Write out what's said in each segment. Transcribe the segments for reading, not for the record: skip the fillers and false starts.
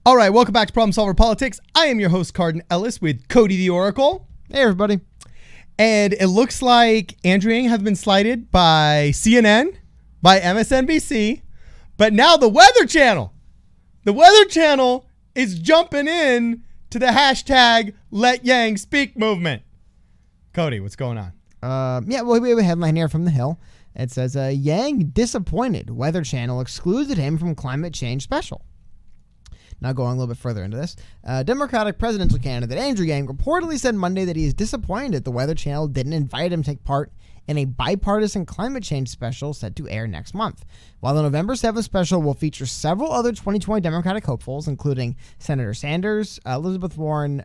All right, welcome back to Problem Solver Politics. I am your host, Cardin Ellis, with Cody the Oracle. Hey, everybody. And it looks like Andrew Yang has been slighted by CNN, by MSNBC, but now the Weather Channel. The Weather Channel is jumping in to the hashtag Let Yang Speak movement. Cody, what's going on? We have a headline here from The Hill. It says, Yang disappointed. Weather Channel excluded him from climate change special. Now going a little bit further into this, Democratic presidential candidate Andrew Yang reportedly said Monday that he is disappointed the Weather Channel didn't invite him to take part in a bipartisan climate change special set to air next month. While the November 7th special will feature several other 2020 Democratic hopefuls, including Senator Sanders, Elizabeth Warren,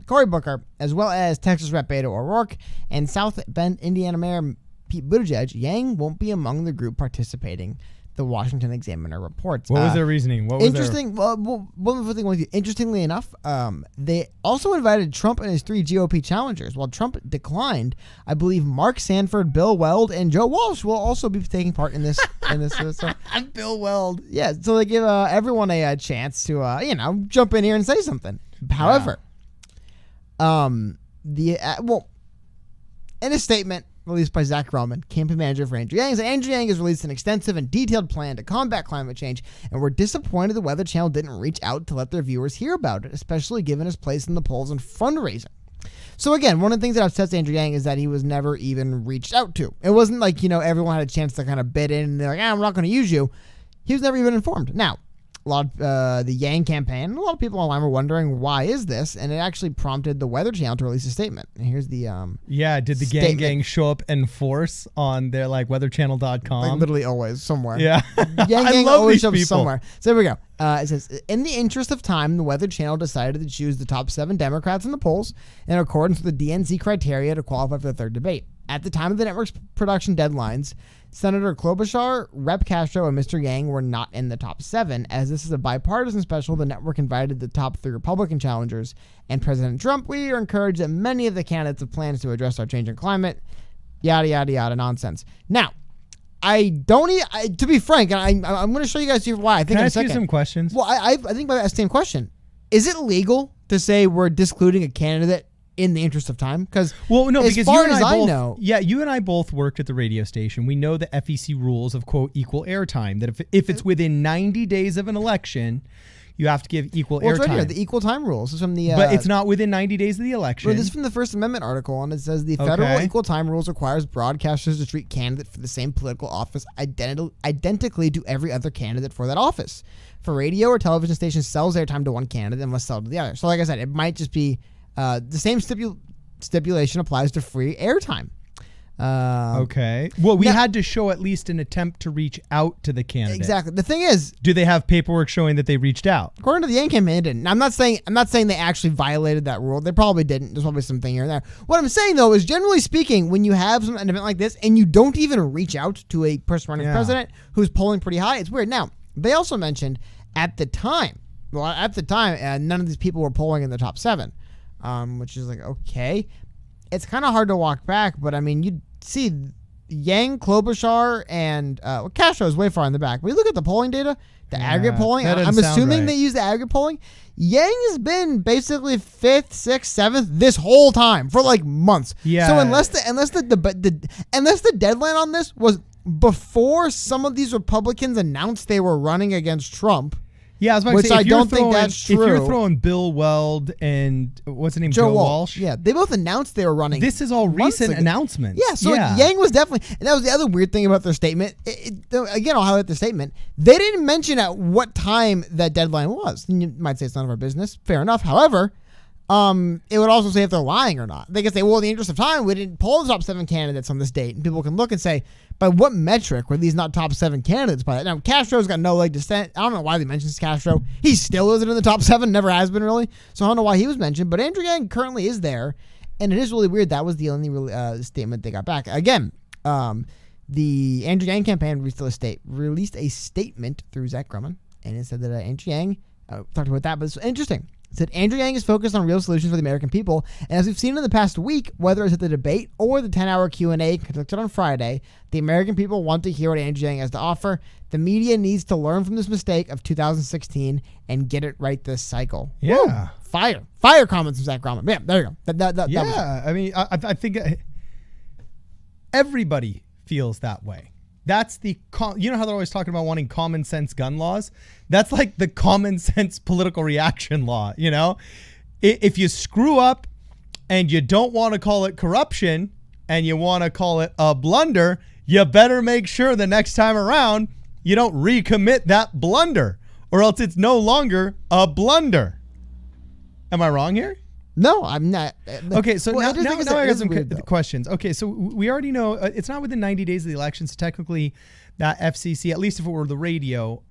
Cory Booker, as well as Texas Rep. Beto O'Rourke, and South Bend, Indiana Mayor Pete Buttigieg, Yang won't be among the group participating, the Washington Examiner reports. What was their reasoning? What was interesting? Well, one other thing with you. Interestingly enough, they also invited Trump and his 3 GOP challengers. While Trump declined, I believe Mark Sanford, Bill Weld, and Joe Walsh will also be taking part in this. Bill Weld. Yeah, so they give everyone a chance to jump in here and say something. However, in a statement released by Zach Roman, campaign manager for Andrew Yang, Andrew Yang has released an extensive and detailed plan to combat climate change, and we're disappointed the Weather Channel didn't reach out to let their viewers hear about it, especially given his place in the polls and fundraising. So again, one of the things that upsets Andrew Yang is that he was never even reached out to. It wasn't like, everyone had a chance to kind of bid in and they're like, I'm not going to use you. He was never even informed. Now, a lot of the Yang campaign, a lot of people online were wondering, why is this? And it actually prompted the Weather Channel to release a statement. And here's the did the gang show up in force on their weatherchannel.com? Like literally always somewhere. Yeah. Gang always shows up somewhere. So here we go. It says, in the interest of time, the Weather Channel decided to choose the top 7 Democrats in the polls in accordance with the DNC criteria to qualify for the third debate. At the time of the network's production deadlines, Senator Klobuchar, Rep. Castro, and Mr. Yang were not in the top 7. As this is a bipartisan special, the network invited the top 3 Republican challengers and President Trump. We are encouraged that many of the candidates have plans to address our changing climate. Yada, yada, yada nonsense. Now, to be frank, and I'm going to show you guys why. I think Can I in a ask you second. some questions? Well, I think by that same question, is it legal to say we're discluding a candidate in the interest of time? Because you and I both worked at the radio station. We know the FEC rules of quote equal airtime, that if it's within 90 days of an election, you have to give equal airtime. It's right here, the equal time rules. This is from the but it's not within 90 days of the election. Well, this is from the First Amendment article, and it says the federal equal time rules requires broadcasters to treat candidates for the same political office identically to every other candidate for that office. For radio or television stations sells airtime to one candidate and must sell to the other. So like I said, it might just be the same stipulation applies to free airtime. Okay. Well, we had to show at least an attempt to reach out to the candidate. Exactly. The thing is, do they have paperwork showing that they reached out? According to the Yang campaign, it didn't. I'm not saying they actually violated that rule. They probably didn't. There's probably something here and there. What I'm saying though is, generally speaking, when you have an event like this and you don't even reach out to a person running for president who's polling pretty high, it's weird. Now, they also mentioned at the time, none of these people were polling in the top 7. Which is like, okay. It's kind of hard to walk back, but I mean, you see Yang, Klobuchar, and Castro is way far in the back. But you look at the polling data, aggregate polling, I'm assuming they use the aggregate polling. Yang has been basically 5th, 6th, 7th this whole time for like months. Yeah. So unless the deadline on this was before some of these Republicans announced they were running against Trump. Yeah, I was about to say, I don't think that's true. If you're throwing Bill Weld and what's his name, Joe Walsh. Yeah, they both announced they were running. This is all recent announcements. Yeah, so Yang was definitely, and that was the other weird thing about their statement. Again, I'll highlight the statement. They didn't mention at what time that deadline was. And you might say it's none of our business. Fair enough. However, it would also say if they're lying or not. They could say, well, in the interest of time, we didn't poll the top 7 candidates on this date. And people can look and say, by what metric were these not top 7 candidates by that? Now, Castro's got no leg to stand. I don't know why they mentioned Castro. He still isn't in the top 7, never has been really. So I don't know why he was mentioned. But Andrew Yang currently is there. And it is really weird. That was the only statement they got back. Again, the Andrew Yang campaign released a statement through Zach Grumman. And it said that Andrew Yang, talked about that, but it's interesting. It said Andrew Yang is focused on real solutions for the American people, and as we've seen in the past week, whether it's at the debate or the 10-hour Q&A conducted on Friday, the American people want to hear what Andrew Yang has to offer. The media needs to learn from this mistake of 2016 and get it right this cycle. Yeah. Woo! Fire comments from Zach Grauman. Yeah, there you go. That was I mean, I think everybody feels that way. That's you know how they're always talking about wanting common sense gun laws? That's like the common sense political reaction law, you know? If you screw up and you don't want to call it corruption and you want to call it a blunder, you better make sure the next time around you don't recommit that blunder, or else it's no longer a blunder. Am I wrong here? No, I'm not. Okay, so Well, now I got some weird, though. questions. Okay, so we already know it's not within 90 days of the election, so technically that FCC, at least if it were the radio,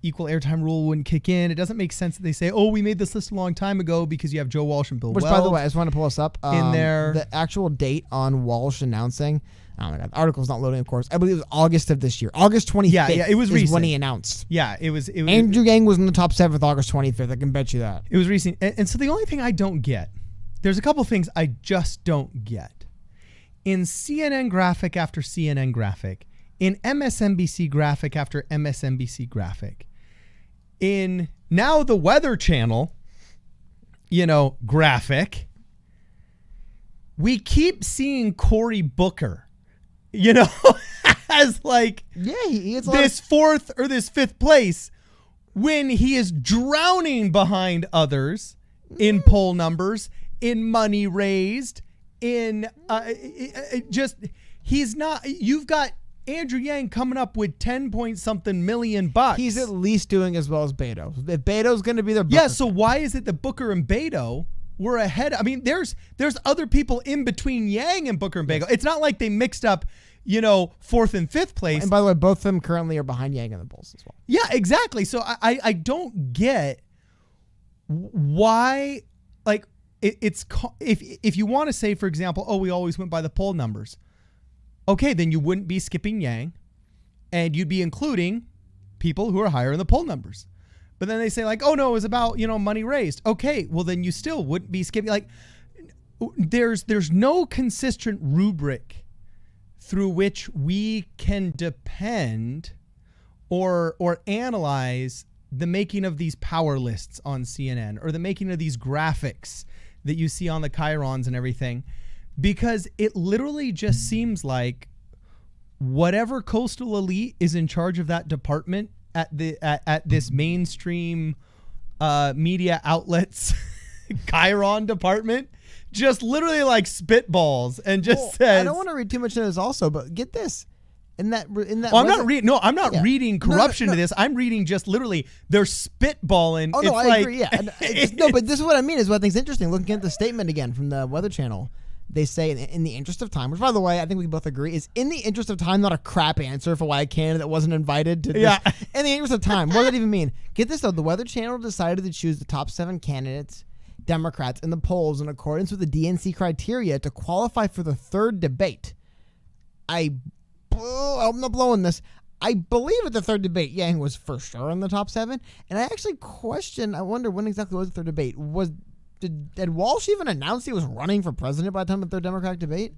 equal airtime rule wouldn't kick in. It doesn't make sense that they say, oh, we made this list a long time ago because you have Joe Walsh and Bill Which, Weld. by the way, I just want to pull this up. in there. The actual date on Walsh announcing, oh my God, the article's not loading, of course. I believe it was August of this year. August 25th Yeah, it was is recent. when he announced. Yeah, it was Andrew Yang was in the top 7 with August 25th. I can bet you that. It was recent. And so the only thing I don't get, there's a couple things I just don't get. In CNN graphic after CNN graphic, in MSNBC graphic after MSNBC graphic, in now the Weather Channel, graphic, we keep seeing Cory Booker, as like He gets this fourth or this fifth place when he is drowning behind others in poll numbers, in money raised, in he's not. You've got Andrew Yang coming up with 10 point something million bucks. He's at least doing as well as Beto. If Beto's going to be the yeah. So why is it that Booker and Beto were ahead? I mean, there's other people in between Yang and Booker and Beto. It's not like they mixed up, fourth and fifth place. And by the way, both of them currently are behind Yang in the polls as well. Yeah, exactly. So I don't get why, like, if you want to say, for example, oh, we always went by the poll numbers. Okay, then you wouldn't be skipping Yang, and you'd be including people who are higher in the poll numbers. But then they say, like, oh no, it was about, money raised. Okay, well then you still wouldn't be skipping. Like, there's no consistent rubric through which we can depend or analyze the making of these power lists on CNN or the making of these graphics that you see on the chyrons and everything, because it literally just seems like whatever coastal elite is in charge of that department at this mainstream media outlets chyron department just literally like spitballs and just says, I don't want to read too much into this also, but get this. In that I'm not reading. No, I'm not reading corruption to this. I'm reading just literally they're spitballing. Oh no, it's I agree. Yeah, no, but this is what I mean. Is what I think is interesting. Looking at the statement again from the Weather Channel, they say in the interest of time, which by the way I think we both agree is in the interest of time, not a crap answer for why a candidate wasn't invited to. Yeah. In the interest of time, what does that even mean? Get this though, the Weather Channel decided to choose the top 7 candidates, Democrats, in the polls in accordance with the DNC criteria to qualify for the third debate. I'm not blowing this. I believe at the third debate, Yang was for sure in the top 7. And I actually I wonder when exactly was the third debate. Did Walsh even announce he was running for president by the time of the third Democratic debate?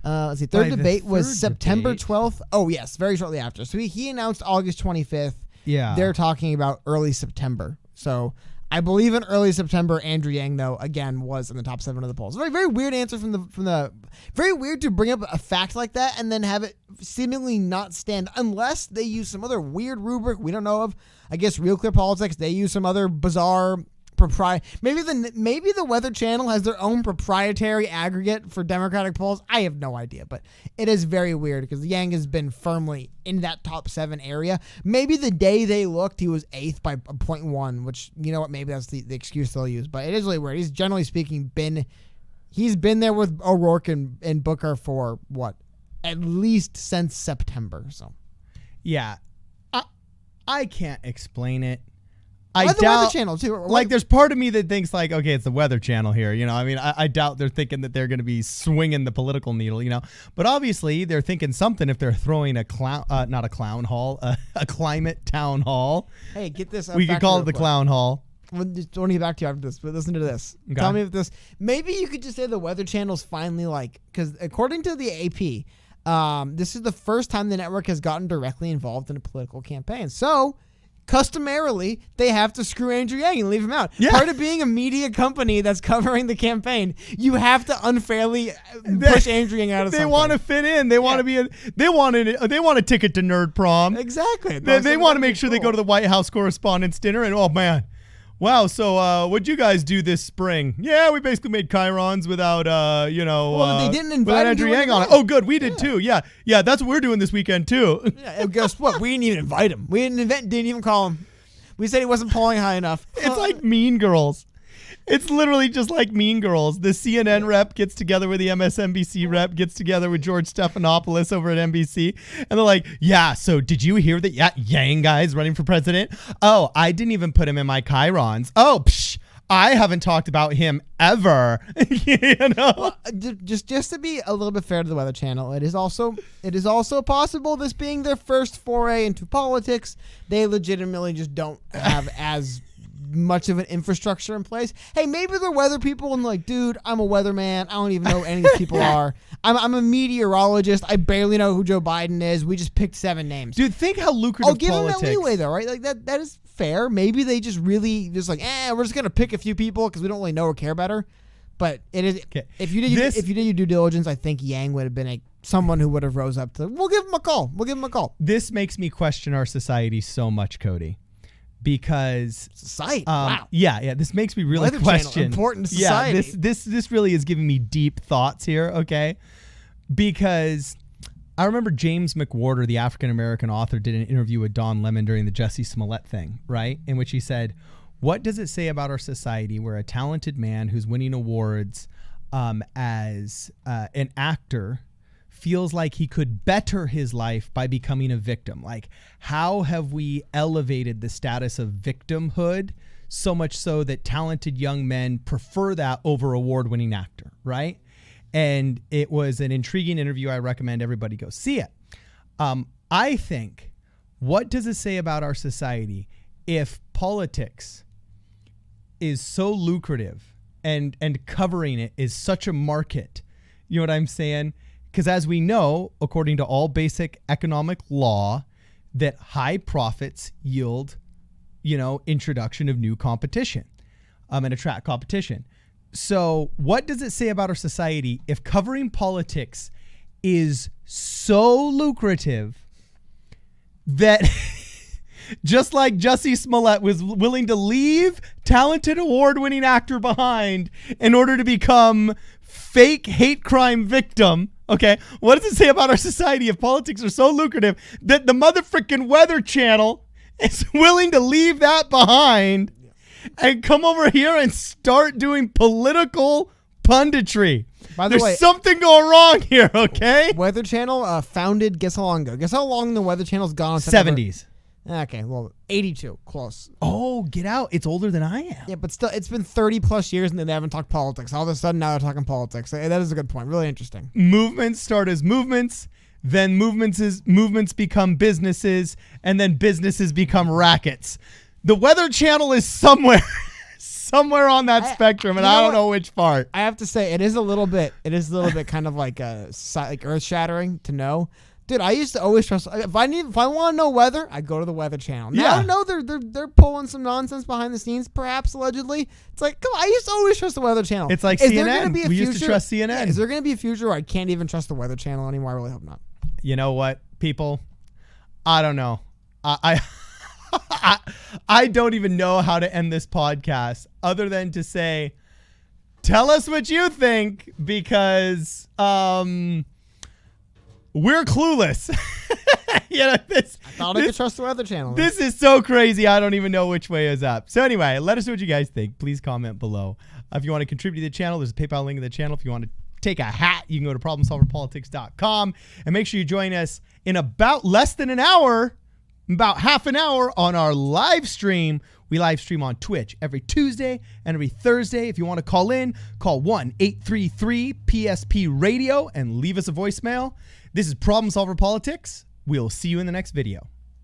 Let's see. Third debate was September 12th. Oh, yes. Very shortly after. So he announced August 25th. Yeah. They're talking about early September. So I believe in early September, Andrew Yang, though, again, was in the top 7 of the polls. Very, very weird answer from the very weird to bring up a fact like that and then have it seemingly not stand unless they use some other weird rubric we don't know of. I guess Real Clear Politics, they use some other bizarre maybe the Weather Channel has their own proprietary aggregate for Democratic polls. I have no idea, but it is very weird because Yang has been firmly in that top 7 area. Maybe the day they looked, he was 8th by 0.1, which, you know what, maybe that's the excuse they'll use, but it is really weird. He's generally speaking he's been there with O'Rourke and Booker for what, at least since September. So yeah, I can't explain it. I doubt the Weather Channel too. Like, there's part of me that thinks like, okay, it's the Weather Channel here. I mean, I doubt they're thinking that they're going to be swinging the political needle. But obviously they're thinking something if they're throwing a climate town hall. Hey, get this. We could call it the clown hall I want to get back to you after this, but listen to this. Okay. Tell me if this. Maybe you could just say the Weather Channel's finally because according to the AP, this is the first time the network has gotten directly involved in a political campaign. So, customarily, they have to screw Andrew Yang and leave him out. Yeah. Part of being a media company that's covering the campaign, you have to unfairly push Andrew Yang out of They something. want to fit in. They want to be. They want a ticket to Nerd Prom. Exactly. They want to make sure they go to the White House Correspondents' Dinner. And oh man, wow. So what'd you guys do this spring? Yeah, we basically made chyrons without Well, they didn't invite without him Andrew to Yang on it. anything. Oh, good. We did too. Yeah. That's what we're doing this weekend too. Yeah, and guess what? We didn't even invite him. We didn't even call him. We said he wasn't polling high enough. It's like Mean Girls. It's literally just like Mean Girls. The CNN rep gets together with the MSNBC rep, gets together with George Stephanopoulos over at NBC, and they're like, yeah, so did you hear that Yang guy is running for president? Oh, I didn't even put him in my chyrons. Oh, I haven't talked about him ever. Just to be a little bit fair to the Weather Channel, it is also possible, this being their first foray into politics, they legitimately just don't have as much of an infrastructure in place. Hey, maybe they're weather people and like, dude, I'm a weatherman. I don't even know who any of these people are. I'm a meteorologist. I barely know who Joe Biden is. We just picked 7 names. Dude, think how lucrative I'll give politics. them that leeway though, right? Like that is fair. Maybe they just really we're just gonna pick a few people because we don't really know or care better. But it is if you did your due diligence, I think Yang would have been someone who would have rose up to. We'll give him a call. This makes me question our society so much, Cody. Because society, wow, yeah, this makes me really Weather question Channel, important to society. Yeah, this really is giving me deep thoughts here, okay? Because I remember James McWhorter, the African American author, did an interview with Don Lemon during the Jussie Smollett thing, right? In which he said, "What does it say about our society where a talented man who's winning awards as an actor feels like he could better his life by becoming a victim? Like, how have we elevated the status of victimhood so much so that talented young men prefer that over award-winning actor, right?" And it was an intriguing interview. I recommend everybody go see it. I think, what does it say about our society if politics is so lucrative and covering it is such a market? You know what I'm saying? Because as we know, according to all basic economic law, that high profits yield, introduction of new competition and attract competition. So what does it say about our society if covering politics is so lucrative that just like Jussie Smollett was willing to leave talented award-winning actor behind in order to become fake hate crime victim? Okay, what does it say about our society if politics are so lucrative that the motherfucking Weather Channel is willing to leave that behind and come over here and start doing political punditry? By the way, there's something going wrong here, okay? Weather Channel founded, guess how long ago? Guess how long the Weather Channel's gone? 70s. Okay, well, 82, close. Oh, get out. It's older than I am. Yeah, but still, it's been 30 plus years and they haven't talked politics. All of a sudden, now they're talking politics. That is a good point. Really interesting. Movements start as movements, then movements become businesses, and then businesses become rackets. The Weather Channel is somewhere on that spectrum, and I don't know which part. I have to say, it is a little bit kind of like earth shattering to know. Dude, I used to always trust. If I want to know weather, I go to the Weather Channel. Now I know they're pulling some nonsense behind the scenes, perhaps allegedly. It's like, come on, I used to always trust the Weather Channel. It's like CNN. We used to trust CNN. Yeah, is there going to be a future where I can't even trust the Weather Channel anymore? I really hope not. You know what, people? I don't know. I don't even know how to end this podcast other than to say, tell us what you think, because we're clueless. I thought I could trust the Weather Channel. This is so crazy. I don't even know which way is up. So anyway, let us know what you guys think. Please comment below. If you want to contribute to the channel, there's a PayPal link in the channel. If you want to take a hat, you can go to problemsolverpolitics.com and make sure you join us in about less than an hour, about half an hour, on our live stream. We live stream on Twitch every Tuesday and every Thursday. If you want to call in, call 1-833-PSP-RADIO and leave us a voicemail. This is Problem Solver Politics. We'll see you in the next video.